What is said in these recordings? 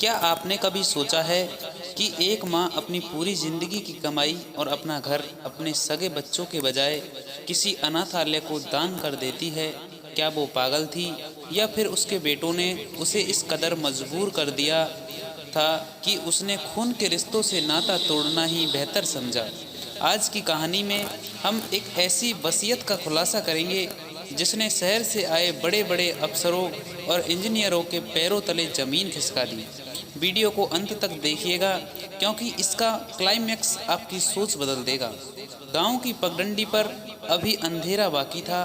क्या आपने कभी सोचा है कि एक माँ अपनी पूरी जिंदगी की कमाई और अपना घर अपने सगे बच्चों के बजाय किसी अनाथालय को दान कर देती है? क्या वो पागल थी या फिर उसके बेटों ने उसे इस कदर मजबूर कर दिया था कि उसने खून के रिश्तों से नाता तोड़ना ही बेहतर समझा? आज की कहानी में हम एक ऐसी वसीयत का खुलासा करेंगे जिसने शहर से आए बड़े बड़े अफसरों और इंजीनियरों के पैरों तले जमीन खिसका दी। वीडियो को अंत तक देखिएगा क्योंकि इसका क्लाइमैक्स आपकी सोच बदल देगा। गांव की पगडंडी पर अभी अंधेरा बाकी था।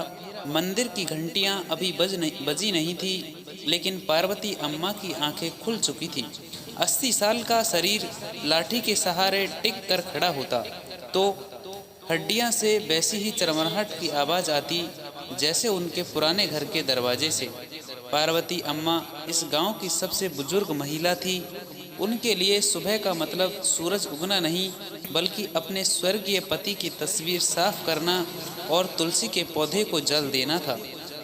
मंदिर की घंटियां अभी बजी नहीं थी, लेकिन पार्वती अम्मा की आंखें खुल चुकी थी। 80 साल का शरीर लाठी के सहारे टिक कर खड़ा होता तो हड्डियां से वैसी ही चरमराहट की आवाज आती जैसे उनके पुराने घर के दरवाजे से। पार्वती अम्मा इस गांव की सबसे बुजुर्ग महिला थी। उनके लिए सुबह का मतलब सूरज उगना नहीं, बल्कि अपने स्वर्गीय पति की तस्वीर साफ करना और तुलसी के पौधे को जल देना था।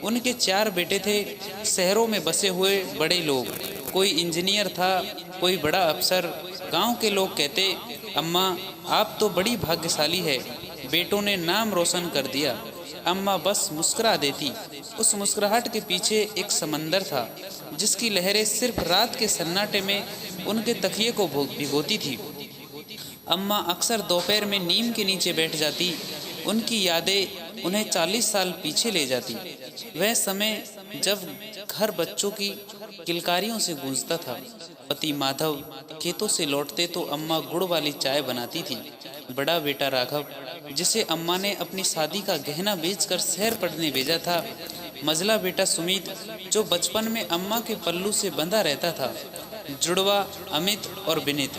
उनके 4 बेटे थे, शहरों में बसे हुए बड़े लोग। कोई इंजीनियर था, कोई बड़ा अफसर। गांव के लोग कहते, अम्मा आप तो बड़ी भाग्यशाली है, बेटों ने नाम रोशन कर दिया। अम्मा बस मुस्कुरा देती। उस मुस्कुराहट के पीछे एक समंदर था जिसकी लहरें सिर्फ रात के सन्नाटे में उनके तकिए को भिगोती थी। अम्मा अक्सर दोपहर में नीम के नीचे बैठ जाती। उनकी यादें उन्हें 40 साल पीछे ले जाती। वह समय जब घर बच्चों की किलकारियों से गूंजता था। पति माधव खेतों से लौटते तो अम्मा गुड़ वाली चाय बनाती थी। बड़ा बेटा राघव, जिसे अम्मा ने अपनी शादी का गहना बेचकर शहर पढ़ने भेजा था। मझला बेटा सुमित, जो बचपन में अम्मा के पल्लू से बंधा रहता था। जुड़वा अमित और विनीत,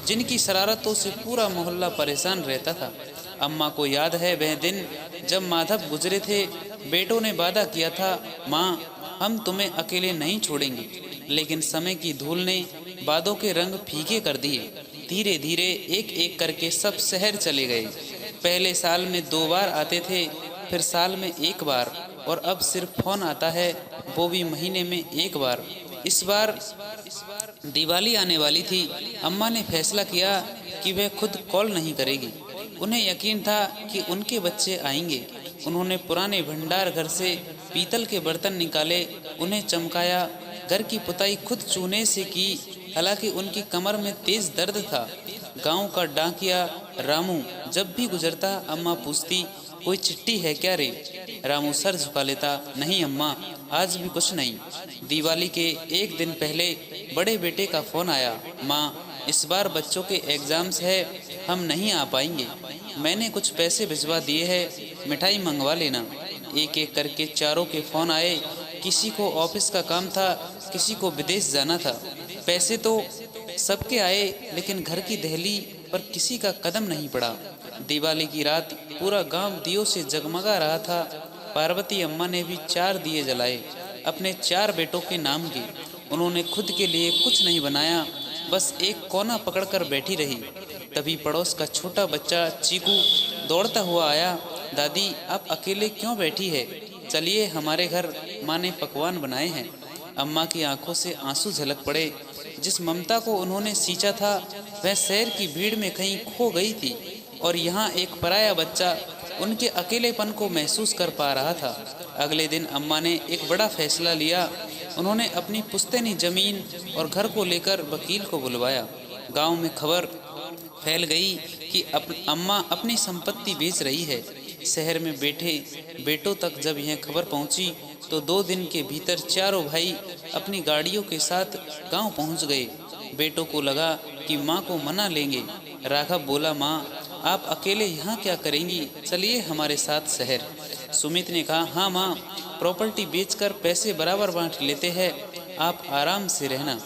जिनकी शरारतों से पूरा मोहल्ला परेशान रहता था। अम्मा को याद है वह दिन जब माधव गुजरे थे। बेटों ने वादा किया था, माँ हम तुम्हें अकेले नहीं छोड़ेंगे। लेकिन समय की धूल ने वादों के रंग फीके कर दिए। धीरे धीरे एक एक करके सब शहर चले गए। पहले साल में 2 बार आते थे, फिर साल में 1 बार, और अब सिर्फ फोन आता है, वो भी महीने में 1 बार। इस बार दिवाली आने वाली थी। अम्मा ने फैसला किया कि वह खुद कॉल नहीं करेगी। उन्हें यकीन था कि उनके बच्चे आएंगे। उन्होंने पुराने भंडार घर से पीतल के बर्तन निकाले, उन्हें चमकाया। घर की पुताई खुद चूने से की, हालांकि उनकी कमर में तेज दर्द था। गांव का डाकिया रामू जब भी गुजरता अम्मा पूछती, कोई चिट्ठी है क्या रे? रामू सर झुका लेता, नहीं अम्मा, आज भी कुछ नहीं। दिवाली के 1 दिन पहले बड़े बेटे का फोन आया, माँ इस बार बच्चों के एग्जाम्स है, हम नहीं आ पाएंगे। मैंने कुछ पैसे भिजवा दिए हैं, मिठाई मंगवा लेना। एक एक करके चारों के फोन आए। किसी को ऑफिस का काम था, किसी को विदेश जाना था। पैसे तो सबके आए, लेकिन घर की दहली पर किसी का कदम नहीं पड़ा। दिवाली की रात पूरा गांव दियों से जगमगा रहा था। पार्वती अम्मा ने भी 4 दिए जलाए, अपने 4 बेटों के नाम के। उन्होंने खुद के लिए कुछ नहीं बनाया, बस एक कोना पकड़कर बैठी रही। तभी पड़ोस का छोटा बच्चा चीकू दौड़ता हुआ आया, दादी आप अकेले क्यों बैठी है? चलिए हमारे घर, माँ ने पकवान बनाए हैं। अम्मा की आंखों से आंसू झलक पड़े। जिस ममता को उन्होंने सींचा था वह शहर की भीड़ में कहीं खो गई थी, और यहाँ एक पराया बच्चा उनके अकेलेपन को महसूस कर पा रहा था। अगले दिन अम्मा ने एक बड़ा फैसला लिया। उन्होंने अपनी पुश्तैनी जमीन और घर को लेकर वकील को बुलवाया। गांव में खबर फैल गई कि अम्मा अपनी संपत्ति बेच रही है। शहर में बैठे बेटों तक जब यह खबर पहुंची तो 2 दिन के भीतर चारों भाई अपनी गाड़ियों के साथ गांव पहुंच गए। बेटों को लगा कि माँ को मना लेंगे। राघव बोला, माँ आप अकेले यहाँ क्या करेंगी, चलिए हमारे साथ शहर। सुमित ने कहा, हाँ माँ, प्रॉपर्टी बेचकर पैसे बराबर बांट लेते हैं, आप आराम से रहना।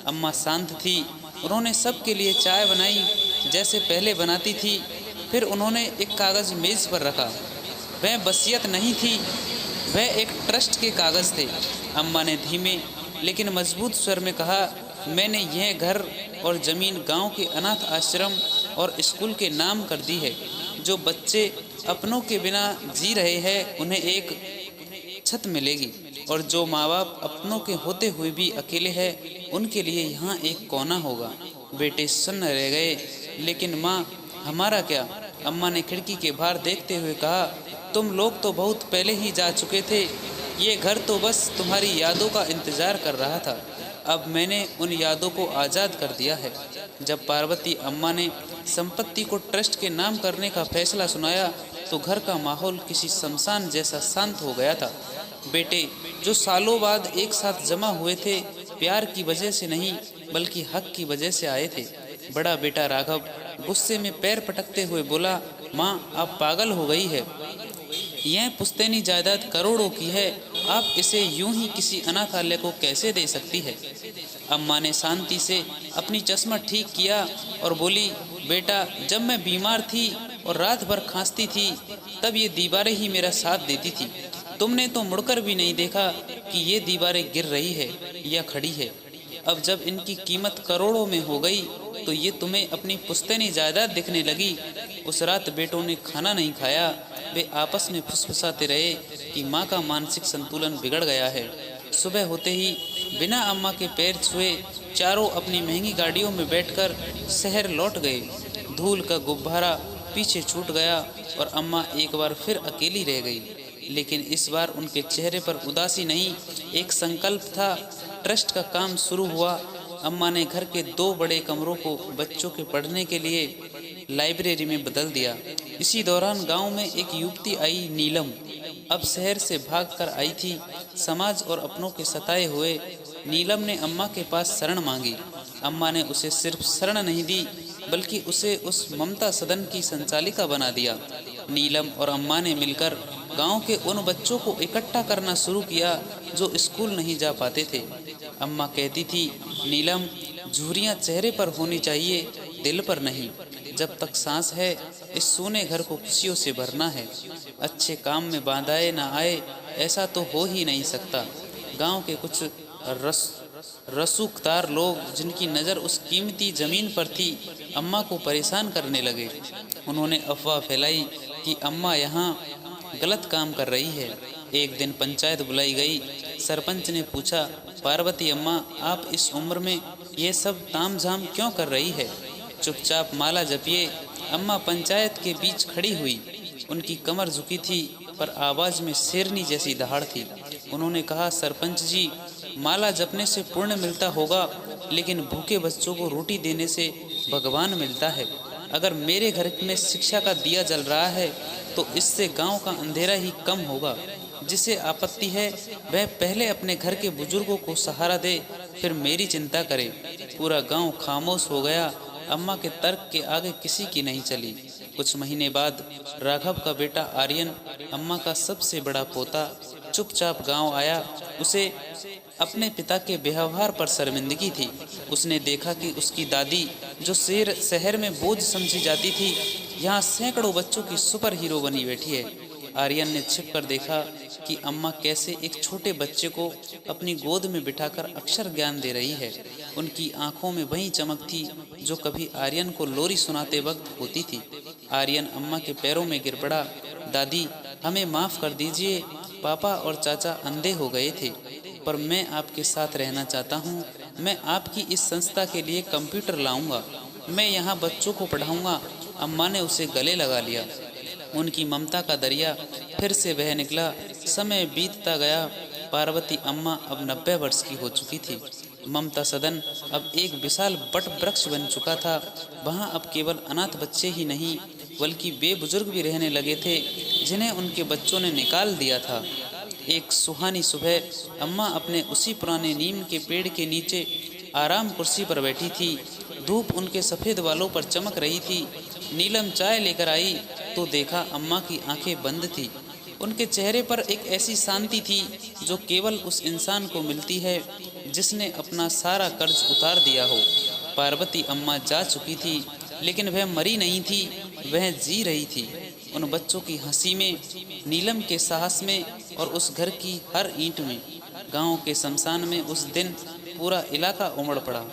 अम्मा शांत थी। उन्होंने सबके लिए चाय बनाई जैसे पहले बनाती थी। फिर उन्होंने एक कागज़ मेज़ पर रखा। वह वसीयत नहीं थी, वह एक ट्रस्ट के कागज़ थे। अम्मा ने धीमे लेकिन मजबूत स्वर में कहा, मैंने यह घर और ज़मीन गांव के अनाथ आश्रम और स्कूल के नाम कर दी है। जो बच्चे अपनों के बिना जी रहे हैं उन्हें एक छत मिलेगी। और जो माँ बाप अपनों के होते हुए भी अकेले हैं, उनके लिए यहाँ एक कोना होगा। बेटे सुन्न रह गए। लेकिन माँ, हमारा क्या? अम्मा ने खिड़की के बाहर देखते हुए कहा, तुम लोग तो बहुत पहले ही जा चुके थे। ये घर तो बस तुम्हारी यादों का इंतजार कर रहा था। अब मैंने उन यादों को आज़ाद कर दिया है। जब पार्वती अम्मा ने संपत्ति को ट्रस्ट के नाम करने का फैसला सुनाया तो घर का माहौल किसी शमशान जैसा शांत हो गया था। बेटे जो सालों बाद एक साथ जमा हुए थे, प्यार की वजह से नहीं बल्कि हक की वजह से आए थे। बड़ा बेटा राघव गुस्से में पैर पटकते हुए बोला, माँ आप पागल हो गई है। यह पुश्तैनी जायदाद करोड़ों की है, आप इसे यूं ही किसी अनाथालय को कैसे दे सकती है? अम्मा ने शांति से अपनी चश्मा ठीक किया और बोली, बेटा जब मैं बीमार थी और रात भर खांसती थी, तब ये दीवारें ही मेरा साथ देती थी। तुमने तो मुड़कर भी नहीं देखा कि ये दीवारें गिर रही है या खड़ी है। अब जब इनकी कीमत करोड़ों में हो गई तो ये तुम्हें अपनी पुश्तैनी जायदाद दिखने लगी। उस रात बेटों ने खाना नहीं खाया। वे आपस में फुसफुसाते रहे कि माँ का मानसिक संतुलन बिगड़ गया है। सुबह होते ही बिना अम्मा के पैर छुए चारों अपनी महंगी गाड़ियों में बैठकर शहर लौट गए। धूल का गुब्बारा पीछे छूट गया और अम्मा एक बार फिर अकेली रह गई। लेकिन इस बार उनके चेहरे पर उदासी नहीं, एक संकल्प था। ट्रस्ट का काम शुरू हुआ। अम्मा ने घर के 2 बड़े कमरों को बच्चों के पढ़ने के लिए लाइब्रेरी में बदल दिया। इसी दौरान गांव में एक युवती आई, नीलम। अब शहर से भागकर आई थी। समाज और अपनों के सताए हुए नीलम ने अम्मा के पास शरण मांगी। अम्मा ने उसे सिर्फ शरण नहीं दी बल्कि उसे उस ममता सदन की संचालिका बना दिया। नीलम और अम्मा ने मिलकर गांव के उन बच्चों को इकट्ठा करना शुरू किया जो स्कूल नहीं जा पाते थे। अम्मा कहती थी, नीलम झुर्रियाँ चेहरे पर होनी चाहिए, दिल पर नहीं। जब तक सांस है इस सूने घर को खुशियों से भरना है। अच्छे काम में बाधाएं ना आए ऐसा तो हो ही नहीं सकता। गांव के कुछ रसूखदार लोग जिनकी नज़र उस कीमती ज़मीन पर थी, अम्मा को परेशान करने लगे। उन्होंने अफवाह फैलाई कि अम्मा यहाँ गलत काम कर रही है। एक दिन पंचायत बुलाई गई। सरपंच ने पूछा, पार्वती अम्मा आप इस उम्र में ये सब तामझाम क्यों कर रही है? चुपचाप माला जपिए। अम्मा पंचायत के बीच खड़ी हुई। उनकी कमर झुकी थी पर आवाज़ में शेरनी जैसी दहाड़ थी। उन्होंने कहा, सरपंच जी माला जपने से पुण्य मिलता होगा, लेकिन भूखे बच्चों को रोटी देने से भगवान मिलता है। अगर मेरे घर में शिक्षा का दिया जल रहा है तो इससे गांव का अंधेरा ही कम होगा। जिसे आपत्ति है वह पहले अपने घर के बुजुर्गों को सहारा दे, फिर मेरी चिंता करे। पूरा गांव खामोश हो गया। अम्मा के तर्क के आगे किसी की नहीं चली। कुछ महीने बाद राघव का बेटा आर्यन, अम्मा का सबसे बड़ा पोता, चुपचाप गांव आया। उसे अपने पिता के व्यवहार पर शर्मिंदगी थी। उसने देखा कि उसकी दादी जो शहर में बोझ समझी जाती थी, यहाँ सैकड़ों बच्चों की सुपर हीरो बनी बैठी है। आर्यन ने छिपकर देखा कि अम्मा कैसे एक छोटे बच्चे को अपनी गोद में बिठाकर अक्षर ज्ञान दे रही है। उनकी आंखों में वही चमक थी जो कभी आर्यन को लोरी सुनाते वक्त होती थी। आर्यन अम्मा के पैरों में गिर पड़ा। दादी हमें माफ़ कर दीजिए, पापा और चाचा अंधे हो गए थे, पर मैं आपके साथ रहना चाहता हूँ। मैं आपकी इस संस्था के लिए कंप्यूटर लाऊंगा। मैं यहाँ बच्चों को पढ़ाऊंगा। अम्मा ने उसे गले लगा लिया। उनकी ममता का दरिया फिर से बह निकला। समय बीतता गया। पार्वती अम्मा अब 90 वर्ष की हो चुकी थी। ममता सदन अब एक विशाल बट वृक्ष बन चुका था। वहाँ अब केवल अनाथ बच्चे ही नहीं बल्कि वे बुजुर्ग भी रहने लगे थे जिन्हें उनके बच्चों ने निकाल दिया था। एक सुहानी सुबह अम्मा अपने उसी पुराने नीम के पेड़ के नीचे आराम कुर्सी पर बैठी थी। धूप उनके सफ़ेद बालों पर चमक रही थी। नीलम चाय लेकर आई तो देखा अम्मा की आंखें बंद थी। उनके चेहरे पर एक ऐसी शांति थी जो केवल उस इंसान को मिलती है जिसने अपना सारा कर्ज उतार दिया हो। पार्वती अम्मा जा चुकी थी, लेकिन वह मरी नहीं थी, वह जी रही थी। उन बच्चों की हंसी में, नीलम के साहस में और उस घर की हर ईंट में। गांव के शमशान में उस दिन पूरा इलाका उमड़ पड़ा।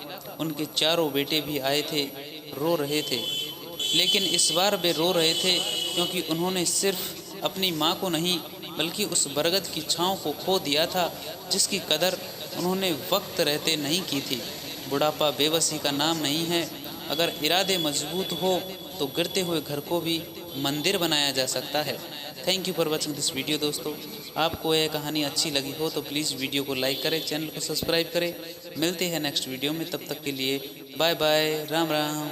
उनके चारों बेटे भी आए थे, रो रहे थे। लेकिन इस बार वे रो रहे थे क्योंकि उन्होंने सिर्फ अपनी माँ को नहीं बल्कि उस बरगद की छांव को खो दिया था जिसकी कदर उन्होंने वक्त रहते नहीं की थी। बुढ़ापा बेबसी का नाम नहीं है। अगर इरादे मजबूत हो तो गिरते हुए घर को भी मंदिर बनाया जा सकता है। Thank you for watching this video दोस्तों। आपको यह कहानी अच्छी लगी हो तो प्लीज़ वीडियो को लाइक करें, चैनल को सब्सक्राइब करें। मिलते हैं नेक्स्ट वीडियो में, तब तक के लिए बाय बाय, राम राम।